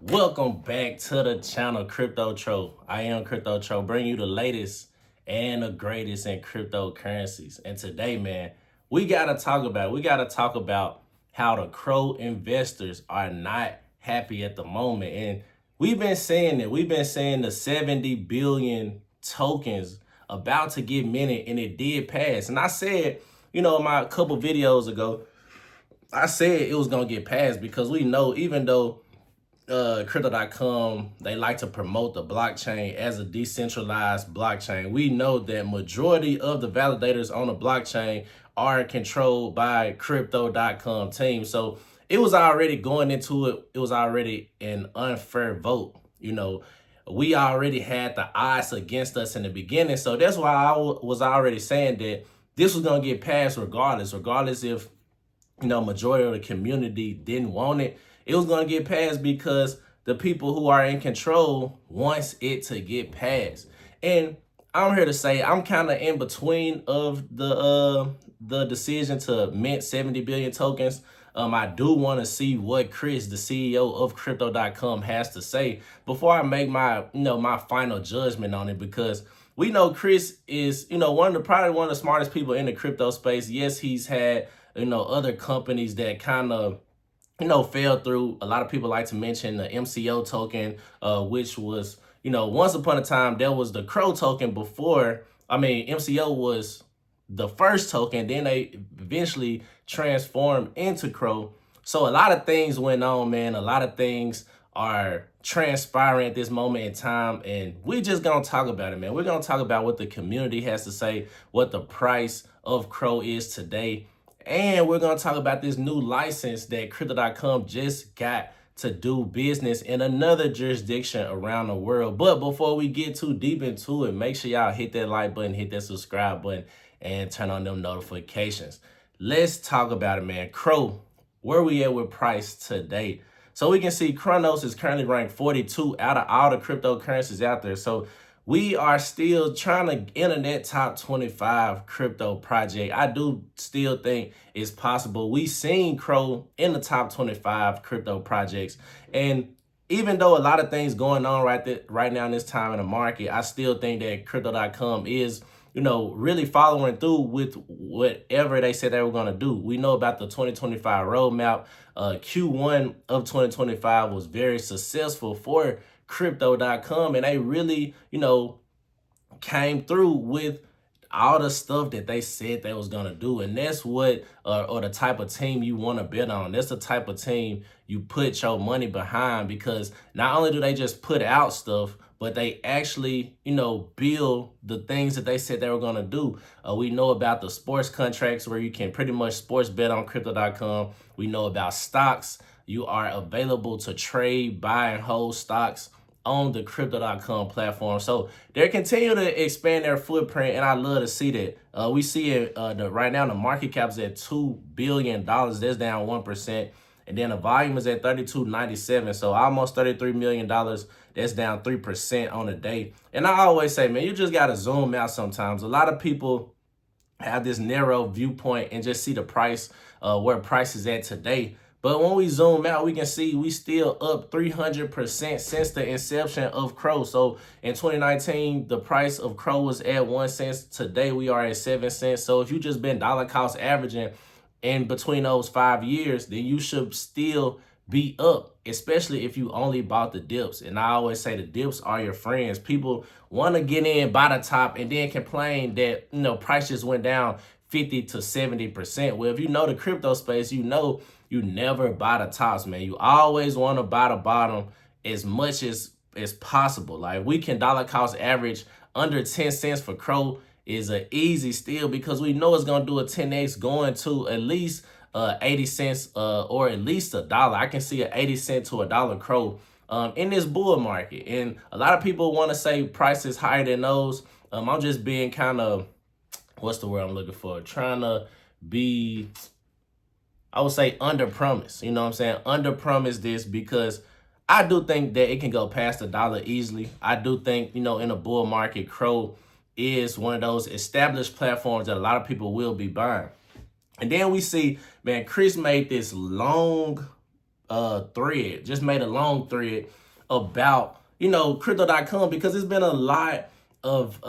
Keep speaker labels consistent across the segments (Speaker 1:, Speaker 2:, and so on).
Speaker 1: Welcome back to the channel, Crypto Tro. I am Crypto Tro, bringing you the latest and the greatest in cryptocurrencies. And today, man, we gotta talk about how the CRO investors are not happy at the moment. And we've been saying it. We've been saying the 70 billion tokens about to get minted, and it did pass. And I said, my couple videos ago, I said it was gonna get passed because we know, even though crypto.com, they like to promote the blockchain as a decentralized blockchain. We know that majority of the validators on the blockchain are controlled by crypto.com team. So it was already going into it. It was already an unfair vote. We already had the odds against us in the beginning. So that's why I was already saying that this was going to get passed regardless if majority of the community didn't want it. It was going to get passed because the people who are in control wants it to get passed. And I'm here to say I'm kind of in between of the decision to mint 70 billion tokens. I do want to see what Chris, the CEO of crypto.com, has to say before I make my my final judgment on it, because we know Chris is probably one of the smartest people in the crypto space. Yes, he's had other companies that kind of fell through. A lot of people like to mention the MCO token, which was, once upon a time, there was the CRO token before. MCO was the first token, then they eventually transformed into CRO. So a lot of things went on, man. A lot of things are transpiring at this moment in time, and we just gonna talk about it, man. We're gonna talk about what the community has to say, what the price of CRO is today, and we're going to talk about this new license that Crypto.com just got to do business in another jurisdiction around the world. But before we get too deep into it, make sure y'all hit that like button, hit that subscribe button, and turn on them notifications. Let's talk about it, man. CRO, where we at with price today? So we can see Chronos is currently ranked 42 out of all the cryptocurrencies out there. So we are still trying to enter that top 25 crypto project. I do still think it's possible. We've seen CRO in the top 25 crypto projects. And even though a lot of things going on right now in this time in the market, I still think that crypto.com is, really following through with whatever they said they were going to do. We know about the 2025 roadmap. Q1 of 2025 was very successful for crypto.com, and they really, came through with all the stuff that they said they was gonna do. And that's what or the type of team you want to bet on. That's the type of team you put your money behind, because not only do they just put out stuff, but they actually, build the things that they said they were gonna do. We know about the sports contracts where you can pretty much sports bet on crypto.com. We know about stocks. You are available to trade, buy, and hold stocks on the crypto.com platform. So they're continuing to expand their footprint, and I love to see that. We see it right now, the market cap is at $2 billion. That's down 1%. And then the volume is at 32.97. So almost $33 million. That's down 3% on the day. And I always say, man, you just got to zoom out sometimes. A lot of people have this narrow viewpoint and just see the price, where price is at today. But when we zoom out, we can see we still up 300% since the inception of CRO. So in 2019, the price of CRO was at 1 cent. Today, we are at 7 cents. So if you just been dollar cost averaging in between those 5 years, then you should still be up, especially if you only bought the dips. And I always say the dips are your friends. People want to get in by the top and then complain that, price just went down 50 to 70%. Well, if you know the crypto space, you never buy the tops, man. You always want to buy the bottom as much as possible. Like, we can dollar cost average under 10 cents for CRO is an easy steal, because we know it's going to do a 10x going to at least 80 cents or at least $1. I can see an 80 cent to $1 CRO in this bull market. And a lot of people want to say prices higher than those. I'm just being kind of, what's the word I'm looking for? Trying to be, I would say, under promise. You know what I'm saying? Under promise this, because I do think that it can go past $1 easily. I do think, in a bull market, CRO is one of those established platforms that a lot of people will be buying. And then we see, man, Chris made this long thread, just made a long thread about, crypto.com, because it's been a lot of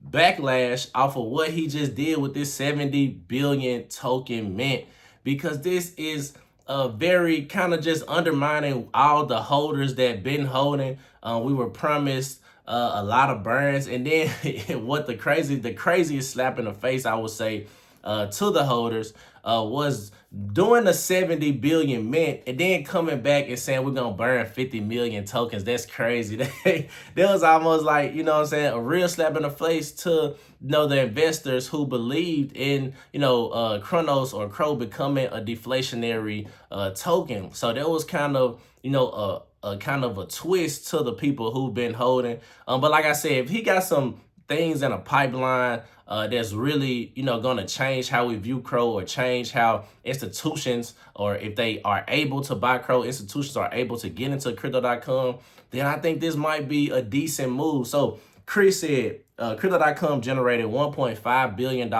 Speaker 1: backlash off of what he just did with this 70 billion token mint, because this is very kind of just undermining all the holders that been holding. We were promised a lot of burns, and then what the craziest slap in the face, I would say, to the holders was doing the 70 billion mint and then coming back and saying we're gonna burn 50 million tokens. That's crazy. That was almost like, a real slap in the face to the investors who believed in Chronos or CRO becoming a deflationary token. So that was kind of a kind of a twist to the people who've been holding. But like I said, if he got some things in a pipeline that's really, going to change how we view CRO, or change how institutions, or if they are able to buy CRO, institutions are able to get into crypto.com, then I think this might be a decent move. So Chris said crypto.com generated $1.5 billion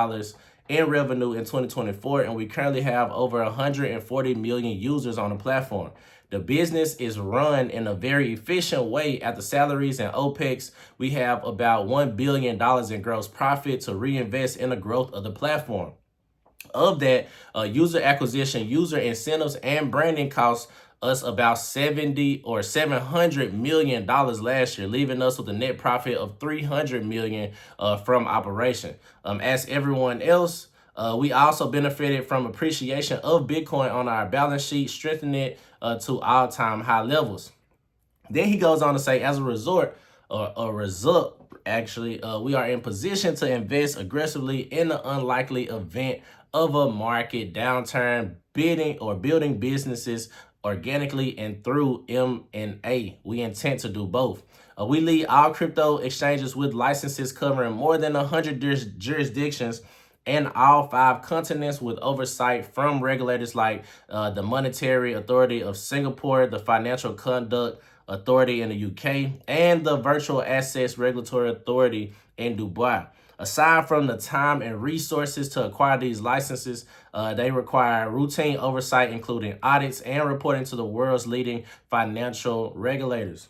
Speaker 1: in revenue in 2024, and we currently have over 140 million users on the platform. The business is run in a very efficient way. At the salaries and OPEX, we have about $1 billion in gross profit to reinvest in the growth of the platform. Of that, user acquisition, user incentives, and branding costs us about $700 million last year, leaving us with a net profit of $300 million from operation. As everyone else, we also benefited from appreciation of Bitcoin on our balance sheet, strengthening it to all-time high levels. Then he goes on to say, as a result, we are in position to invest aggressively in the unlikely event of a market downturn, building businesses organically and through M&A. We intend to do both. We lead all crypto exchanges with licenses covering more than 100 jurisdictions and all 5 continents, with oversight from regulators like the Monetary Authority of Singapore, the Financial Conduct Authority in the UK, and the Virtual Assets Regulatory Authority in Dubai. Aside from the time and resources to acquire these licenses, they require routine oversight, including audits and reporting to the world's leading financial regulators.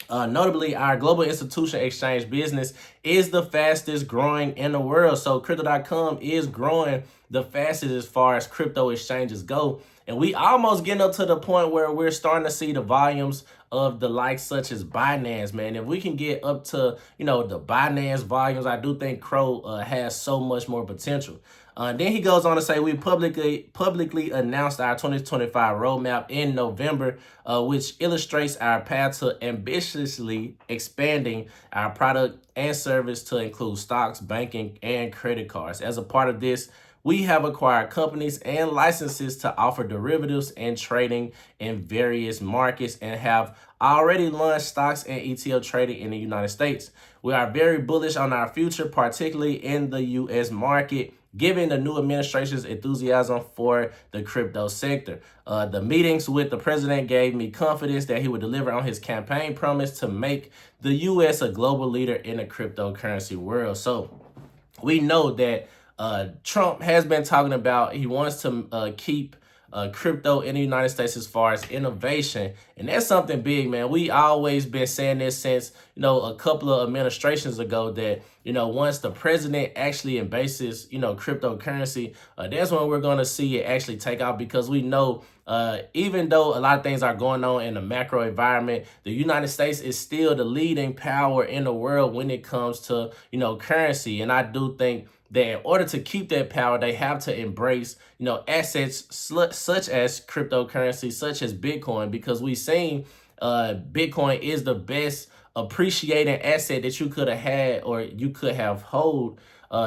Speaker 1: Notably, our global institution exchange business is the fastest growing in the world. So crypto.com is growing the fastest as far as crypto exchanges go. And we almost getting up to the point where we're starting to see the volumes of the likes such as Binance, man. If we can get up to, the Binance volumes, I do think CRO has so much more potential. Then he goes on to say we publicly announced our 2025 roadmap in November, which illustrates our path to ambitiously expanding our product and service to include stocks, banking, and credit cards. As a part of this, we have acquired companies and licenses to offer derivatives and trading in various markets, and have already launched stocks and ETF trading in the United States. We are very bullish on our future, particularly in the U.S. market, given the new administration's enthusiasm for the crypto sector. The meetings with the president gave me confidence that he would deliver on his campaign promise to make the U.S. a global leader in the cryptocurrency world. So we know that Trump has been talking about he wants to keep crypto in the United States as far as innovation. And that's something big, man. We always been saying this since, a couple of administrations ago that, once the president actually embraces, cryptocurrency, that's when we're going to see it actually take off, because we know even though a lot of things are going on in the macro environment, the United States is still the leading power in the world when it comes to, currency. And I do think that in order to keep that power, they have to embrace, assets such as cryptocurrency, such as Bitcoin, because we've seen Bitcoin is the best appreciating asset that you could have had, or you could have hold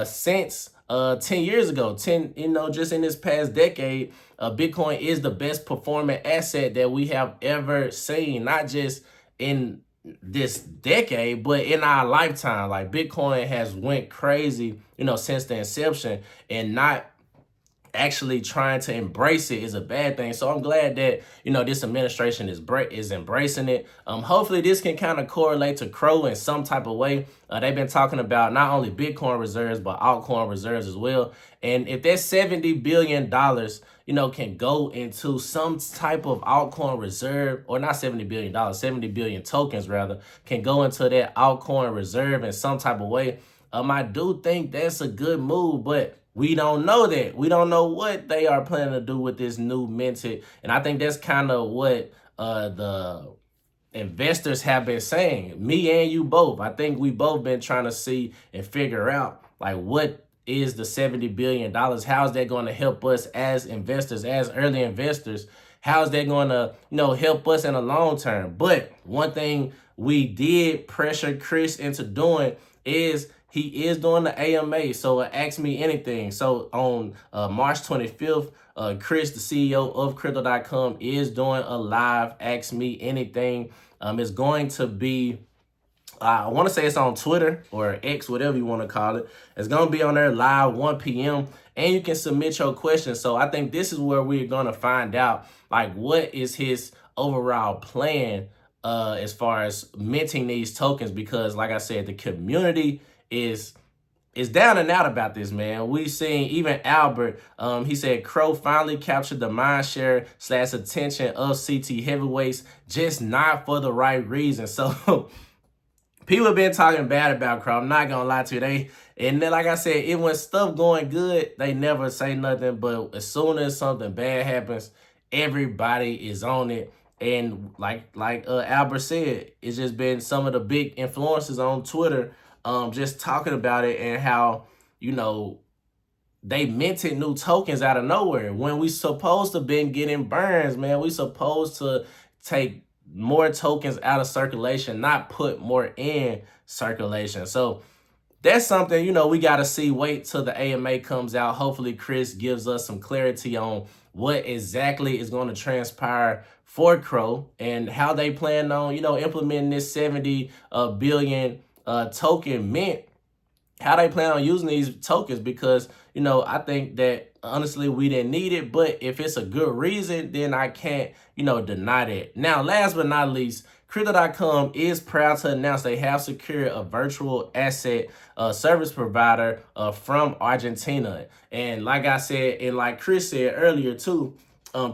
Speaker 1: since 10 years ago. Just in this past decade, Bitcoin is the best performing asset that we have ever seen, not just in this decade, but in our lifetime. Like, Bitcoin has went crazy, since the inception, and not actually trying to embrace it is a bad thing. So I'm glad that, this administration is embracing it. Hopefully this can kind of correlate to CRO in some type of way. They've been talking about not only Bitcoin reserves, but altcoin reserves as well. And if that $70 billion, can go into some type of altcoin reserve, or not $70 billion, 70 billion tokens rather, can go into that altcoin reserve in some type of way. I do think that's a good move, but we don't know that. We don't know what they are planning to do with this new minted. And I think that's kind of what the investors have been saying. Me and you both. I think we both been trying to see and figure out, like, what is the $70 billion? How is that going to help us as investors, as early investors? How is that going to, help us in the long term? But one thing we did pressure Chris into doing is he is doing the AMA. So ask me anything. So on March 25th, Chris, the CEO of Crypto.com, is doing a live Ask Me Anything. It's going to be, I want to say it's on Twitter or X, whatever you want to call it. It's going to be on there live 1 p.m. and you can submit your questions. So I think this is where we're going to find out, like, what is his overall plan as far as minting these tokens, because like I said, the community is down and out about this, man. We've seen even Albert, he said CRO finally captured the mindshare / attention of CT heavyweights, just not for the right reason. So people have been talking bad about CRO. I'm not gonna lie to you. And then, like I said, when stuff going good, they never say nothing. But as soon as something bad happens, everybody is on it. And like Albert said, it's just been some of the big influencers on Twitter just talking about it, and how, they minted new tokens out of nowhere when we supposed to been getting burns, man. We supposed to take more tokens out of circulation, not put more in circulation. So that's something, we got to see. Wait till the AMA comes out. Hopefully Chris gives us some clarity on what exactly is going to transpire for CRO and how they plan on, implementing this 70 billion token mint, how they plan on using these tokens. Because, I think that honestly we didn't need it, but if it's a good reason, then I can't, deny that. Now, last but not least, Crypto.com is proud to announce they have secured a virtual asset service provider from Argentina. And like I said, and like Chris said earlier too,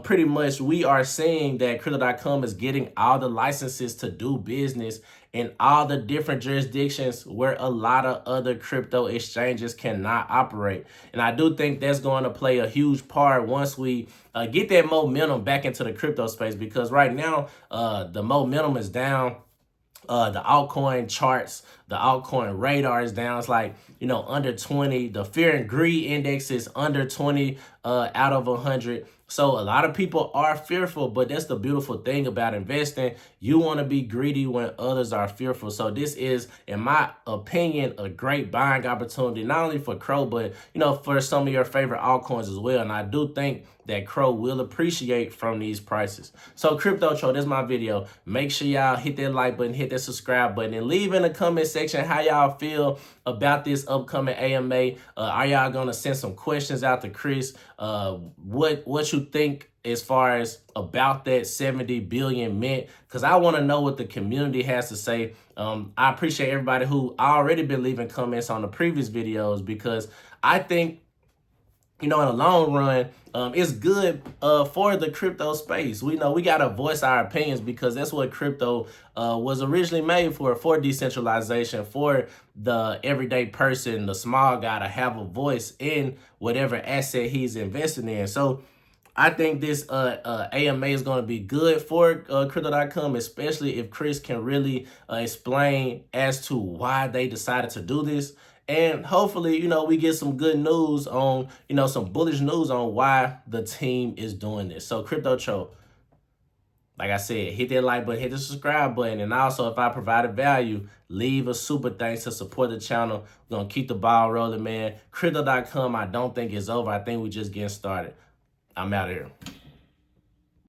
Speaker 1: pretty much we are seeing that Crypto.com is getting all the licenses to do business in all the different jurisdictions where a lot of other crypto exchanges cannot operate. And I do think that's going to play a huge part once we get that momentum back into the crypto space, because right now the momentum is down. The altcoin charts, the altcoin radar is down. It's like, under 20. The fear and greed index is under 20 out of 100. So a lot of people are fearful, but that's the beautiful thing about investing. You want to be greedy when others are fearful. So this is, in my opinion, a great buying opportunity, not only for CRO, but, for some of your favorite altcoins as well. And I do think that CRO will appreciate from these prices. So Crypto Tro, this is my video. Make sure y'all hit that like button, hit that subscribe button, and leave in the comment section how y'all feel about this upcoming AMA. Are y'all gonna send some questions out to Chris? What you think as far as about that 70 billion mint? Because I want to know what the community has to say. I appreciate everybody who already been leaving comments on the previous videos, because I think, in the long run, it's good for the crypto space. We know we got to voice our opinions, because that's what crypto was originally made for decentralization, for the everyday person, the small guy, to have a voice in whatever asset he's investing in. So I think this AMA is going to be good for Crypto.com, especially if Chris can really explain as to why they decided to do this. And hopefully, we get some good news on, some bullish news on why the team is doing this. So Crypto Tro, like I said, hit that like button, hit the subscribe button. And also, if I provided value, leave a super thanks to support the channel. We're going to keep the ball rolling, man. Crypto.com, I don't think it's over. I think we're just getting started. I'm out of here.